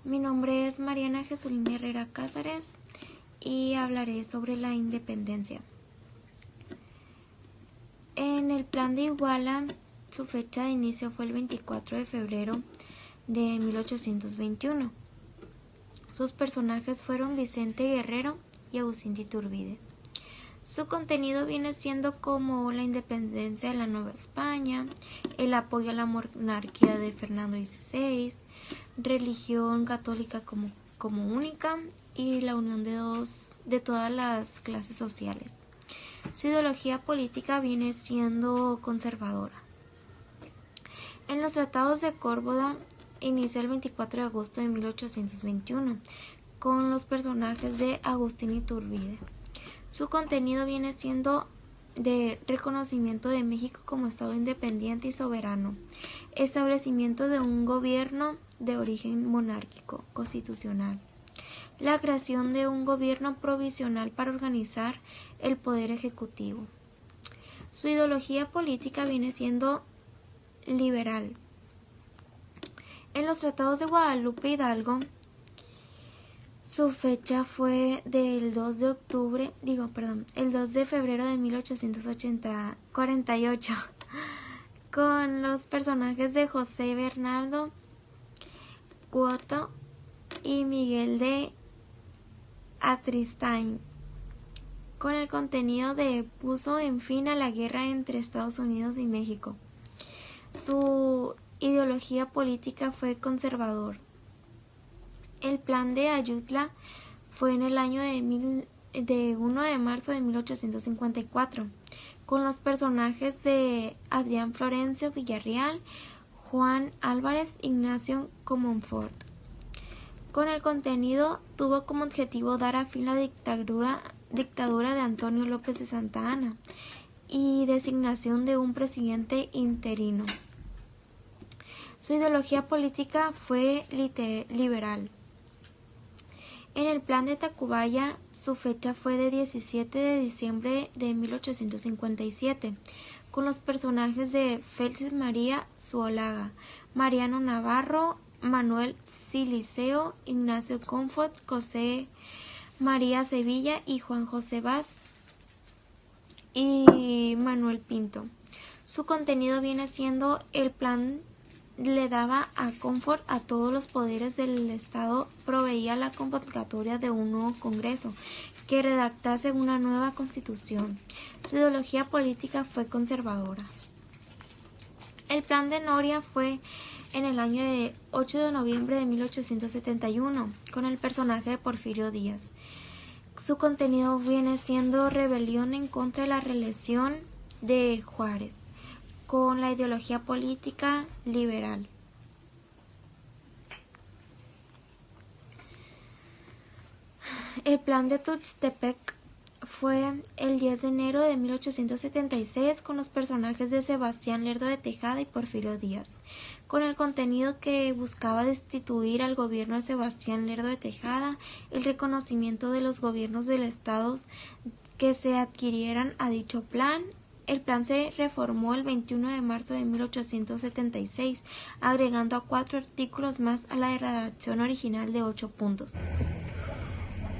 Mi nombre es Mariana Jesulina Herrera Cázares y hablaré sobre la independencia. En el Plan de Iguala, su fecha de inicio fue el 24 de febrero de 1821. Sus personajes fueron Vicente Guerrero y Agustín de Iturbide. Su contenido viene siendo como la independencia de la Nueva España, el apoyo a la monarquía de Fernando XVI, religión católica como única y la unión de todas las clases sociales. Su ideología política viene siendo conservadora. En los tratados de Córdoba inicia el 24 de agosto de 1821 con los personajes de Agustín Iturbide. Su contenido viene siendo de reconocimiento de México como Estado independiente y soberano, establecimiento de un gobierno de origen monárquico constitucional, la creación de un gobierno provisional para organizar el poder ejecutivo. Su ideología política viene siendo liberal. En los tratados de Guadalupe Hidalgo, su fecha fue del 2 de febrero de 1848, con los personajes de José Bernardo Quioto y Miguel de Atristain, con el contenido de puso en fin a la guerra entre Estados Unidos y México. Su ideología política fue conservador. El plan de Ayutla fue en el año de 1 de marzo de 1854, con los personajes de Adrián Florencio Villarreal, Juan Álvarez, Ignacio Comonfort. Con el contenido tuvo como objetivo dar a fin a la dictadura de Antonio López de Santa Anna y designación de un presidente interino. Su ideología política fue liberal. En el plan de Tacubaya, su fecha fue de 17 de diciembre de 1857, con los personajes de Félix María Zuloaga, Mariano Navarro, Manuel Siliceo, Ignacio Confort, José María Sevilla y Juan José Vaz y Manuel Pinto. Su contenido viene siendo el plan le daba a Confort a todos los poderes del Estado, proveía la convocatoria de un nuevo Congreso que redactase una nueva Constitución. Su ideología política fue conservadora. El plan de Noria fue en el año de 8 de noviembre de 1871, con el personaje de Porfirio Díaz. Su contenido viene siendo rebelión en contra de la reelección de Juárez, con la ideología política liberal. El plan de Tuxtepec fue el 10 de enero de 1876 con los personajes de Sebastián Lerdo de Tejada y Porfirio Díaz, con el contenido que buscaba destituir al gobierno de Sebastián Lerdo de Tejada, el reconocimiento de los gobiernos del estado que se adquirieran a dicho plan. El plan se reformó el 21 de marzo de 1876, agregando a 4 artículos más a la redacción original de 8 puntos.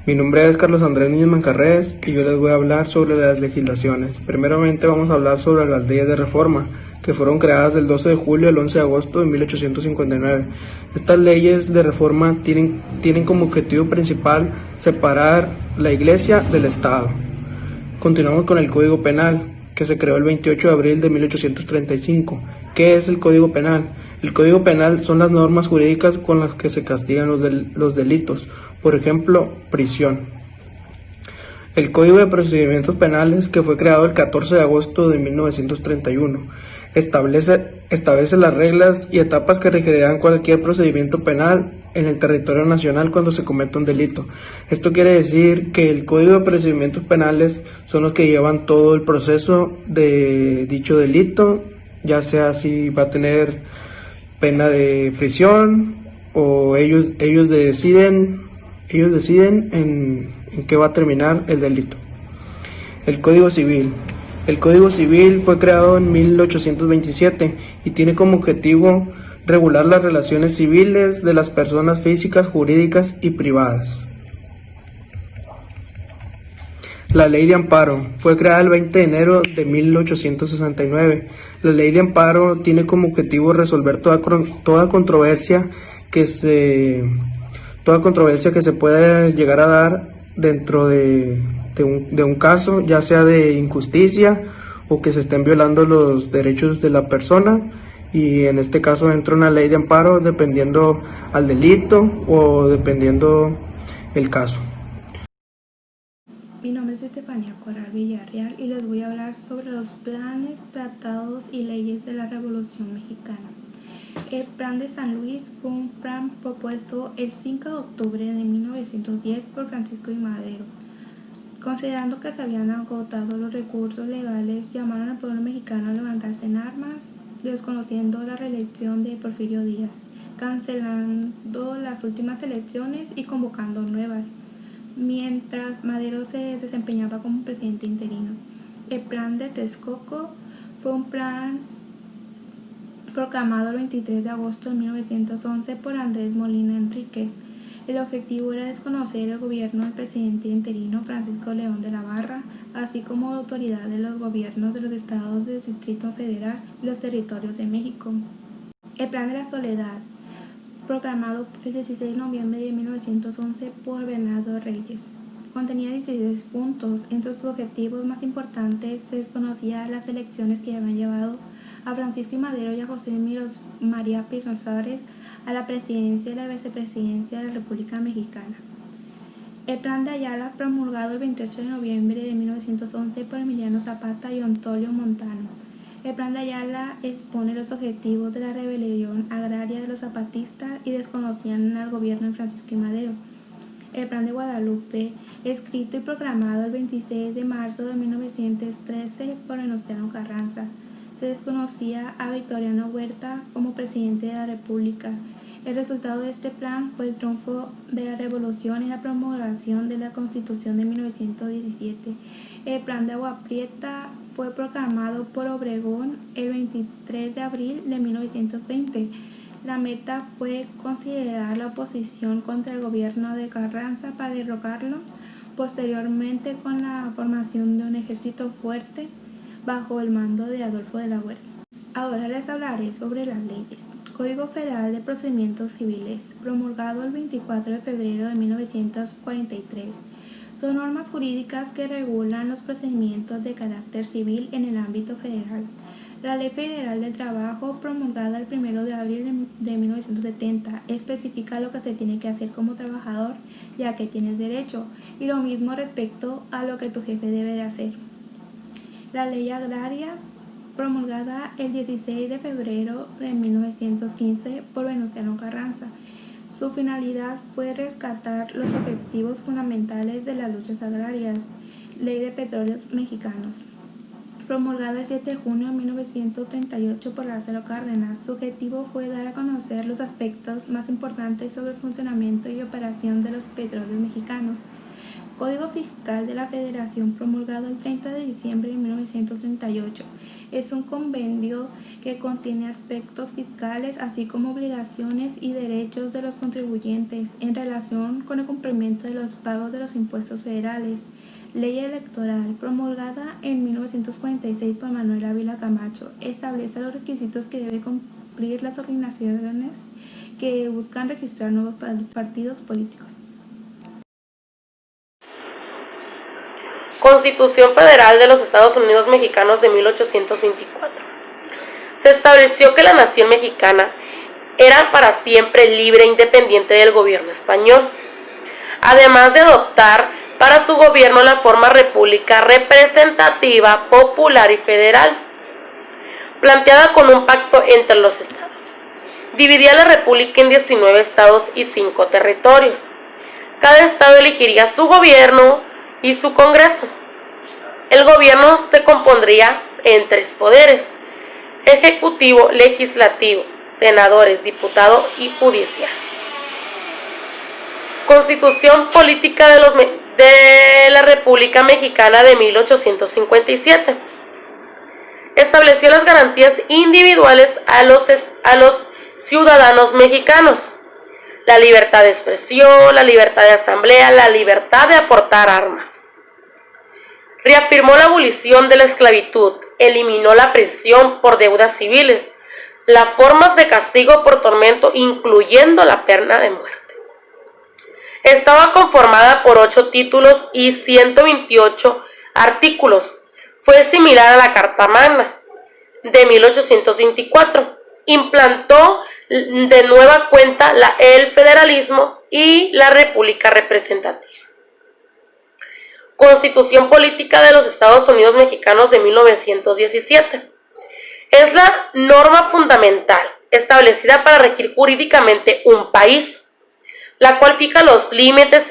Mi nombre es Carlos Andrés Núñez Manjarres y yo les voy a hablar sobre las legislaciones. Primeramente vamos a hablar sobre las leyes de reforma, que fueron creadas del 12 de julio al 11 de agosto de 1859. Estas leyes de reforma tienen como objetivo principal separar la Iglesia del Estado. Continuamos con el Código Penal, que se creó el 28 de abril de 1835. ¿Qué es el Código Penal? El Código Penal son las normas jurídicas con las que se castigan los delitos, por ejemplo, prisión. El Código de Procedimientos Penales, que fue creado el 14 de agosto de 1931, establece las reglas y etapas que regirán cualquier procedimiento penal en el territorio nacional cuando se cometa un delito. Esto quiere decir que el Código de Procedimientos Penales son los que llevan todo el proceso de dicho delito, ya sea si va a tener pena de prisión o ellos deciden en qué va a terminar el delito. El Código Civil. El Código Civil fue creado en 1827 y tiene como objetivo regular las relaciones civiles de las personas físicas, jurídicas y privadas. La Ley de Amparo fue creada el 20 de enero de 1869. La Ley de Amparo tiene como objetivo resolver toda controversia que se pueda llegar a dar dentro de un caso, ya sea de injusticia o que se estén violando los derechos de la persona, y en este caso entra una ley de amparo dependiendo al delito o dependiendo el caso. Mi nombre es Estefanía Corral Villarreal y les voy a hablar sobre los planes, tratados y leyes de la Revolución Mexicana. El Plan de San Luis fue un plan propuesto el 5 de octubre de 1910 por Francisco I. Madero. Considerando que se habían agotado los recursos legales, llamaron al pueblo mexicano a levantarse en armas, desconociendo la reelección de Porfirio Díaz, cancelando las últimas elecciones y convocando nuevas, mientras Madero se desempeñaba como presidente interino. El Plan de Texcoco fue un plan proclamado el 23 de agosto de 1911 por Andrés Molina Enríquez. El objetivo era desconocer el gobierno del presidente interino Francisco León de la Barra, así como la autoridad de los gobiernos de los estados del Distrito Federal y los territorios de México. El Plan de la Soledad, proclamado el 16 de noviembre de 1911 por Bernardo Reyes, contenía 16 puntos. Entre sus objetivos más importantes se desconocía las elecciones que habían llevado a Francisco I. Madero y a José María Pino Suárez a la presidencia y la vicepresidencia de la República Mexicana. El Plan de Ayala, promulgado el 28 de noviembre de 1911 por Emiliano Zapata y Antonio Montano. El Plan de Ayala expone los objetivos de la rebelión agraria de los zapatistas y desconocían al gobierno de Francisco I. Madero. El Plan de Guadalupe, escrito y proclamado el 26 de marzo de 1913 por Venustiano Carranza. Se desconocía a Victoriano Huerta como presidente de la República. El resultado de este plan fue el triunfo de la Revolución y la promulgación de la Constitución de 1917. El Plan de Agua Prieta fue proclamado por Obregón el 23 de abril de 1920. La meta fue considerar la oposición contra el gobierno de Carranza para derrocarlo, posteriormente con la formación de un ejército fuerte bajo el mando de Adolfo de la Huerta. Ahora les hablaré sobre las leyes. Código Federal de Procedimientos Civiles, promulgado el 24 de febrero de 1943. Son normas jurídicas que regulan los procedimientos de carácter civil en el ámbito federal. La Ley Federal del Trabajo, promulgada el 1 de abril de 1970, especifica lo que se tiene que hacer como trabajador y a qué tienes derecho, y lo mismo respecto a lo que tu jefe debe de hacer. La Ley Agraria, promulgada el 16 de febrero de 1915 por Venustiano Carranza. Su finalidad fue rescatar los objetivos fundamentales de las luchas agrarias. Ley de Petróleos Mexicanos, promulgada el 7 de junio de 1938 por Lázaro Cárdenas. Su objetivo fue dar a conocer los aspectos más importantes sobre el funcionamiento y operación de los petróleos mexicanos. Código Fiscal de la Federación, promulgado el 30 de diciembre de 1938. Es un convenio que contiene aspectos fiscales, así como obligaciones y derechos de los contribuyentes en relación con el cumplimiento de los pagos de los impuestos federales. Ley Electoral, promulgada en 1946 por Manuel Ávila Camacho, establece los requisitos que deben cumplir las organizaciones que buscan registrar nuevos partidos políticos. Constitución Federal de los Estados Unidos Mexicanos de 1824. Se estableció que la nación mexicana era para siempre libre e independiente del gobierno español, además de adoptar para su gobierno la forma república representativa, popular y federal, planteada con un pacto entre los estados. Dividía la república en 19 estados y 5 territorios. Cada estado elegiría su gobierno y su Congreso. El gobierno se compondría en 3 poderes: ejecutivo, legislativo, senadores, diputado y judicial. Constitución Política de la República Mexicana de 1857. Estableció las garantías individuales a los ciudadanos mexicanos: la libertad de expresión, la libertad de asamblea, la libertad de aportar armas. Reafirmó la abolición de la esclavitud, eliminó la prisión por deudas civiles, las formas de castigo por tormento, incluyendo la pena de muerte. Estaba conformada por 8 títulos y 128 artículos. Fue similar a la Carta Magna de 1824. Implantó de nueva cuenta el federalismo y la república representativa. Constitución Política de los Estados Unidos Mexicanos de 1917. Es la norma fundamental establecida para regir jurídicamente un país, la cual fija los límites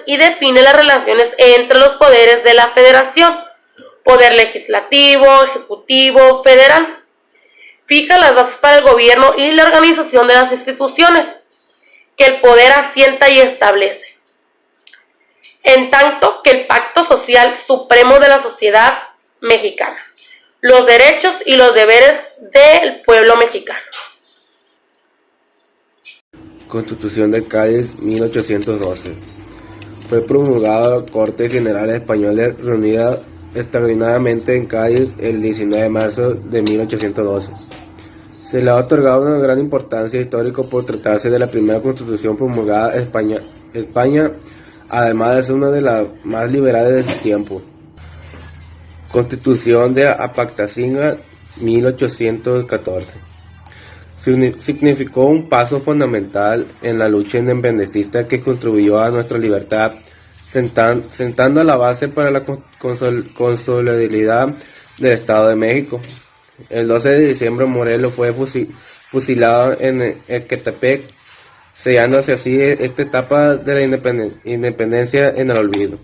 y define las relaciones entre los poderes de la Federación, poder legislativo, ejecutivo, federal. Fija las bases para el gobierno y la organización de las instituciones que el poder asienta y establece, en tanto que el pacto social supremo de la sociedad mexicana, los derechos y los deberes del pueblo mexicano. Constitución de Cádiz, 1812. Fue promulgada la Corte General Española reunida extraordinariamente en Cádiz el 19 de marzo de 1812. Se le ha otorgado una gran importancia histórica por tratarse de la primera constitución promulgada en España, además de ser una de las más liberales de su tiempo. Constitución de Apaxingán, 1814. Significó un paso fundamental en la lucha independentista que contribuyó a nuestra libertad, sentando la base para la consolidabilidad del Estado de México. El 12 de diciembre Morelos fue fusilado en Ecatepec, sellándose así esta etapa de la independencia en el olvido.